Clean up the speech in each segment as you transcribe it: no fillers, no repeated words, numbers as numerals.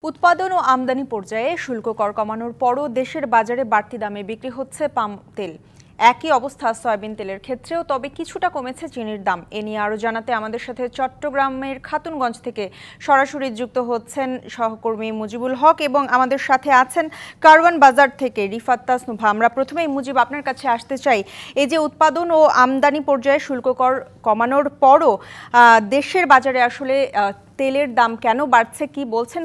উৎপাদন ও আমদানি পর্যায়ে শুল্ক কর কমানোর পরও দেশের বাজারে বাড়তি দামে বিক্রি হচ্ছে পাম তেল। একই অবস্থা সয়াবিন তেলের ক্ষেত্রেও, তবে কিছুটা কমেছে চিনির দাম। এ নিয়ে আরও জানাতে আমাদের সাথে চট্টগ্রামের খাতুনগঞ্জ থেকে সরাসরি যুক্ত হচ্ছেন সহকর্মী মুজিবুল হক এবং আমাদের সাথে আছেন কারওয়ান বাজার থেকে রিফাত তাসনুভা। আমরা প্রথমেই মুজিব আপনার কাছে আসতে চাই, এই যে উৎপাদন ও আমদানি পর্যায়ে শুল্ক কর কমানোর পরও দেশের বাজারে আসলে তেলের দাম কেন বাড়ছে, কি বলছেন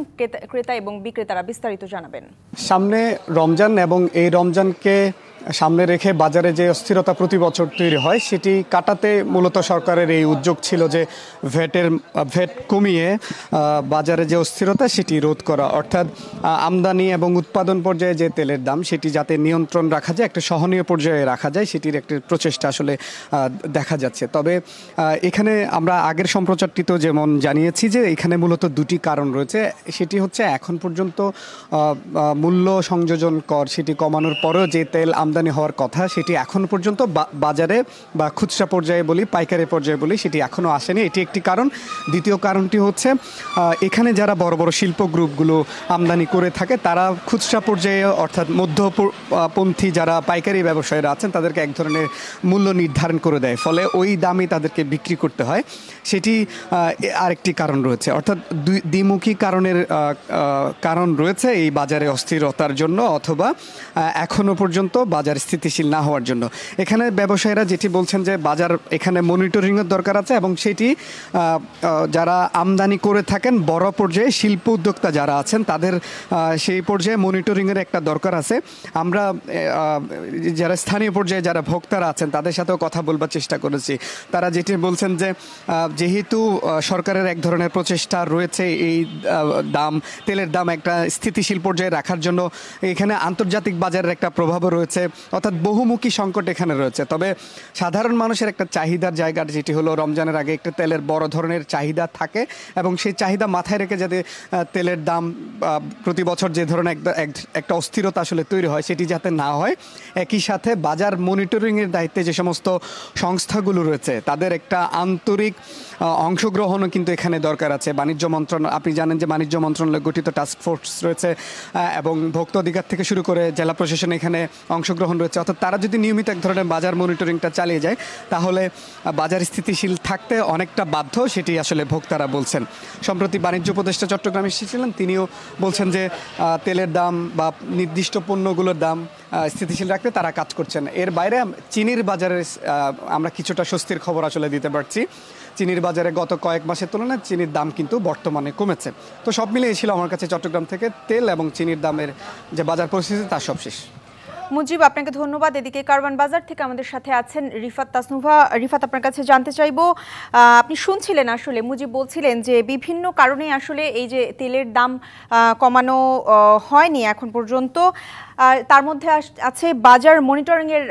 ক্রেতা এবং বিক্রেতারা, বিস্তারিত জানাবেন। সামনে রমজান এবং এই রমজানকে সামনে রেখে বাজারে যে অস্থিরতা প্রতি বছর তৈরি হয় সেটি কাটাতে মূলত সরকারের এই উদ্যোগ ছিল যে ভ্যাট কমিয়ে বাজারে যে অস্থিরতা সেটি রোধ করা, অর্থাৎ আমদানি এবং উৎপাদন পর্যায়ে যে তেলের দাম সেটি যাতে নিয়ন্ত্রণ রাখা যায়, একটা সহনীয় পর্যায়ে রাখা যায়, সেটির একটা প্রচেষ্টা আসলে দেখা যাচ্ছে। তবে এখানে আমরা আগের সম্প্রচারটিতে যেমন জানিয়েছি যে এখানে মূলত দুটি কারণ রয়েছে। সেটি হচ্ছে এখন পর্যন্ত মূল্য সংযোজন কর সেটি কমানোর পরেও যে তেল আমদানি হওয়ার কথা সেটি এখন পর্যন্ত বাজারে বা খুচরা পর্যায়ে বলি, পাইকারি পর্যায়ে বলি, সেটি এখনও আসেনি। এটি একটি কারণ। দ্বিতীয় কারণটি হচ্ছে এখানে যারা বড় বড় শিল্প গ্রুপগুলো আমদানি করে থাকে তারা খুচরা পর্যায়ে অর্থাৎ মধ্যপন্থী যারা পাইকারি ব্যবসায়ীরা আছেন তাদেরকে এক ধরনের মূল্য নির্ধারণ করে দেয়, ফলে ওই দামে তাদেরকে বিক্রি করতে হয়। সেটি আরেকটি কারণ রয়েছে, অর্থাৎ দ্বিমুখী কারণ রয়েছে এই বাজারে অস্থিরতার জন্য অথবা এখনো পর্যন্ত বাজার স্থিতিশীল না হওয়ার জন্য। এখানে ব্যবসায়ীরা যেটি বলছেন যে বাজার এখানে মনিটরিংয়ের দরকার আছে এবং সেটি যারা আমদানি করে থাকেন বড় পর্যায়ে শিল্প উদ্যোক্তা যারা আছেন তাদের সেই পর্যায়ে মনিটরিংয়ের একটা দরকার আছে। আমরা যারা স্থানীয় পর্যায়ে যারা ভোক্তারা আছেন তাদের সাথেও কথা বলবার চেষ্টা করেছি। তারা যেটি বলছেন যে যেহেতু সরকারের এক ধরনের প্রচেষ্টা রয়েছে এই তেলের দাম একটা স্থিতিশীল পর্যায়ে রাখার জন্য, এখানে আন্তর্জাতিক বাজারের একটা প্রভাবও রয়েছে, অর্থাৎ বহুমুখী সংকট এখানে রয়েছে। তবে সাধারণ মানুষের একটা চাহিদার জায়গা যেটি হলো রমজানের আগে একটা তেলের বড় ধরনের চাহিদা থাকে এবং সেই চাহিদা মাথায় রেখে যাতে তেলের দাম প্রতি বছর যে ধরনের একটা অস্থিরতা আসলে তৈরি হয় সেটি যাতে না হয়, একই সাথে বাজার মনিটরিংয়ের দায়িত্বে যে সমস্ত সংস্থাগুলো রয়েছে তাদের একটা আন্তরিক অংশগ্রহণও কিন্তু এখানে দরকার আছে। বাণিজ্য মন্ত্রণালয়, আপনি জানেন যে বাণিজ্য মন্ত্রণালয় গঠিত টাস্ক ফোর্স রয়েছে এবং ভোক্তা অধিকার থেকে শুরু করে জেলা প্রশাসন এখানে অংশগ্রহণ রয়েছে। অর্থাৎ তারা যদি নিয়মিত এক ধরনের বাজার মনিটরিংটা চালিয়ে যায় তাহলে বাজার স্থিতিশীল থাকতে অনেকটা বাধ্য, সেটি আসলে ভোক্তারা বলছেন। সম্প্রতি বাণিজ্য উপদেষ্টা চট্টগ্রামে এসেছিলেন, তিনিও বলছেন যে তেলের দাম বা নির্দিষ্ট পণ্যগুলোর দাম স্থিতিশীল রাখতে তারা কাজ করছেন। এর বাইরে চিনির বাজারে আমরা কিছুটা স্বস্তির খবর আসলে দিতে পারছি। চিনির বাজারে গত কয়েক মাসের তুলনায় চিনির দাম কিন্তু বর্তমানে কমেছে। তো সব মিলিয়ে ছিল আমার কাছে চট্টগ্রাম থেকে তেল এবং চিনির দামের যে বাজার পরিস্থিতি তার সব শেষ। মুজিব, আপনাকে ধন্যবাদ। এদিকে কারওয়ান বাজার থেকে আমাদের সাথে আছেন রিফাত তাসনুভা। রিফাত, আপনার কাছে জানতে চাইবো, আপনি শুনছিলেন আসলে মুজিব বলছিলেন যে বিভিন্ন কারণে আসলে এই যে তেলের দাম কমানো হয়নি এখন পর্যন্ত, তার মধ্যে আছে বাজার মনিটরিংয়ের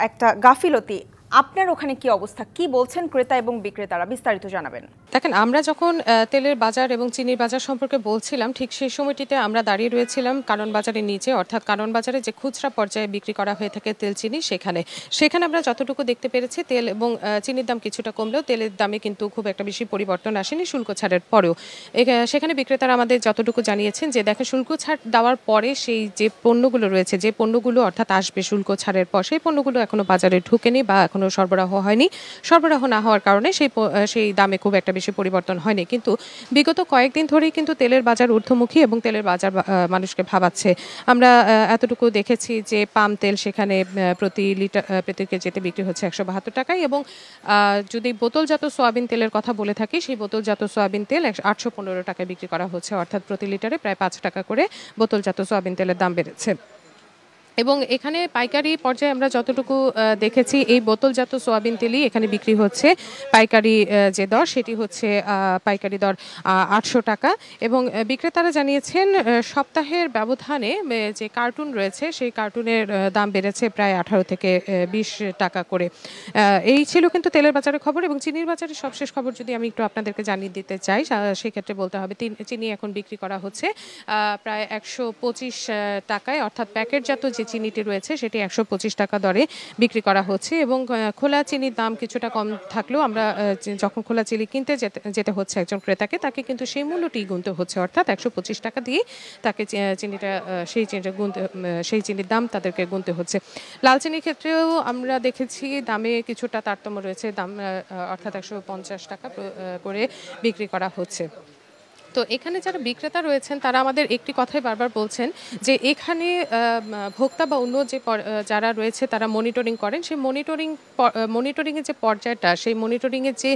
একটা গাফিলতি। আপনার ওখানে কি অবস্থা, কি বলছেন ক্রেতা এবং বিক্রেতারা, বিস্তারিত জানাবেন। দেখেন, আমরা যখন তেলের বাজার এবং চিনির বাজার সম্পর্কে বলছিলাম ঠিক সেই সময়টিতে আমরা দাঁড়িয়ে রয়েছিলাম কারওয়ান বাজারের নিচে, অর্থাৎ কারওয়ান বাজারে যে খুচরা পর্যায়ে বিক্রি করা হয়ে থাকে তেল চিনি, সেখানে আমরা যতটুকু দেখতে পেরেছি তেল এবং চিনির দাম কিছুটা কমলেও তেলের দামে কিন্তু খুব একটা বেশি পরিবর্তন আসেনি শুল্ক ছাড়ের পরেও। সেখানে বিক্রেতারা আমাদের যতটুকু জানিয়েছেন যে দেখেন, শুল্ক ছাড় দেওয়ার পরে সেই যে পণ্যগুলো রয়েছে, যে পণ্যগুলো অর্থাৎ আসবে শুল্ক ছাড়ের পর, সেই পণ্যগুলো এখনো বাজারে ঢুকেনি বা এখনো সরবরাহ হয়নি। সরবরাহ না হওয়ার কারণে সেই দামে খুব একটা বেশি পরিবর্তন হয়নি। কিন্তু বিগত কয়েকদিন ধরেই কিন্তু তেলের বাজার ঊর্ধ্বমুখী এবং তেলের বাজার মানুষকে ভাবাচ্ছে। আমরা এতটুকু দেখেছি যে পাম তেল সেখানে প্রতি কেজিতে বিক্রি হচ্ছে 172 টাকায় এবং যদি বোতলজাত সোয়াবিন তেলের কথা বলে থাকি, সেই বোতলজাত সোয়াবিন তেল 815 টাকায় বিক্রি করা হচ্ছে, অর্থাৎ প্রতি লিটারে প্রায় 5 টাকা করে বোতলজাত সোয়াবিন তেলের দাম বেড়েছে। এবং এখানে পাইকারি পর্যায়ে আমরা যতটুকু দেখেছি এই বোতলজাত সোয়াবিন তেলই এখানে বিক্রি হচ্ছে। পাইকারি যে দর সেটি হচ্ছে পাইকারি দর 800 টাকা এবং বিক্রেতারা জানিয়েছেন সপ্তাহের ব্যবধানে যে কার্টুন রয়েছে সেই কার্টুনের দাম বেড়েছে প্রায় 18 থেকে 20 টাকা করে। এই ছিল কিন্তু তেলের বাজারের খবর। এবং চিনির বাজারের সবশেষ খবর যদি আমি একটু আপনাদেরকে জানিয়ে দিতে চাই, সেক্ষেত্রে বলতে হবে চিনি এখন বিক্রি করা হচ্ছে প্রায় 125 টাকায়, অর্থাৎ প্যাকেটজাত যে চিনিটি রয়েছে সেটি 125 টাকা দরে বিক্রি করা হচ্ছে এবং খোলা চিনির দাম কিছুটা কম থাকলেও আমরা যখন খোলা চিনি কিনতে যেতে হচ্ছে একজন ক্রেতাকে, তাকে কিন্তু সেই মূল্যটি গুনতে হচ্ছে, অর্থাৎ 125 টাকা দিয়ে তাকে সেই চিনির দাম তাদেরকে গুনতে হচ্ছে। লাল চিনির ক্ষেত্রেও আমরা দেখেছি দামে কিছুটা তারতম্য রয়েছে, দাম অর্থাৎ 150 টাকা করে বিক্রি করা হচ্ছে। তো এখানে যারা বিক্রেতা রয়েছেন তারা আমাদের একটি কথাই বারবার বলছেন যে এখানে ভোক্তা বা অন্য যারা রয়েছে তারা মনিটরিং করেন, সেই মনিটরিংয়ের যে পর্যায়টা, সেই মনিটরিংয়ের যে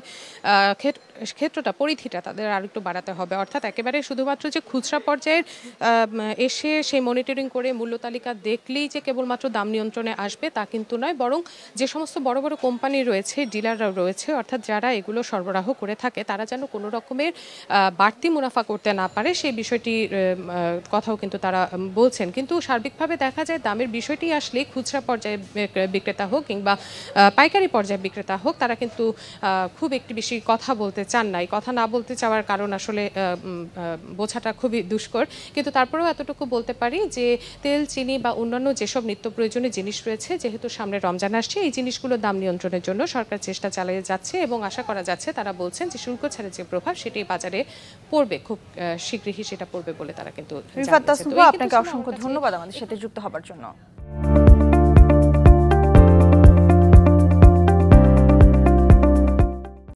ক্ষেত্রটা, পরিধিটা তাদের আর একটু বাড়াতে হবে। অর্থাৎ একেবারে শুধুমাত্র যে খুচরা পর্যায়ের এসে সেই মনিটরিং করে মূল্য তালিকা দেখলেই যে কেবলমাত্র দাম নিয়ন্ত্রণে আসবে তা কিন্তু নয়, বরং যে সমস্ত বড় বড় কোম্পানি রয়েছে, ডিলাররা রয়েছে, অর্থাৎ যারা এগুলো সরবরাহ করে থাকে, তারা যেন কোনো রকমের বাড়তি মুনাফা করতে না পারে সেই বিষয়টির কথাও কিন্তু তারা বলছেন। কিন্তু সার্বিকভাবে দেখা যায় দামের বিষয়টি আসলে খুচরা পর্যায়ে বিক্রেতা হোক কিংবা পাইকারি পর্যায়ে বিক্রেতা হোক, তারা কিন্তু খুব একটি বেশি কথা বলতে চান না। এই কথা না বলতে চাওয়ার কারণ আসলে বোঝাটা খুবই দুষ্কর, কিন্তু তারপরেও এতটুকু বলতে পারি যে তেল, চিনি বা অন্যান্য যেসব নিত্য প্রয়োজনীয় জিনিস রয়েছে, যেহেতু সামনে রমজান আসছে, এই জিনিসগুলোর দাম নিয়ন্ত্রণের জন্য সরকার চেষ্টা চালিয়ে যাচ্ছে এবং আশা করা যাচ্ছে, তারা বলছেন যে শুল্ক ছাড়ের যে প্রভাব সেটি বাজারে পড়বে, খুব শীঘ্রই সেটা পড়বে বলে তারা কিন্তু রিফাত তাসনুভা, আপনাকে অসংখ্য ধন্যবাদ আমাদের সাথে যুক্ত হবার জন্য।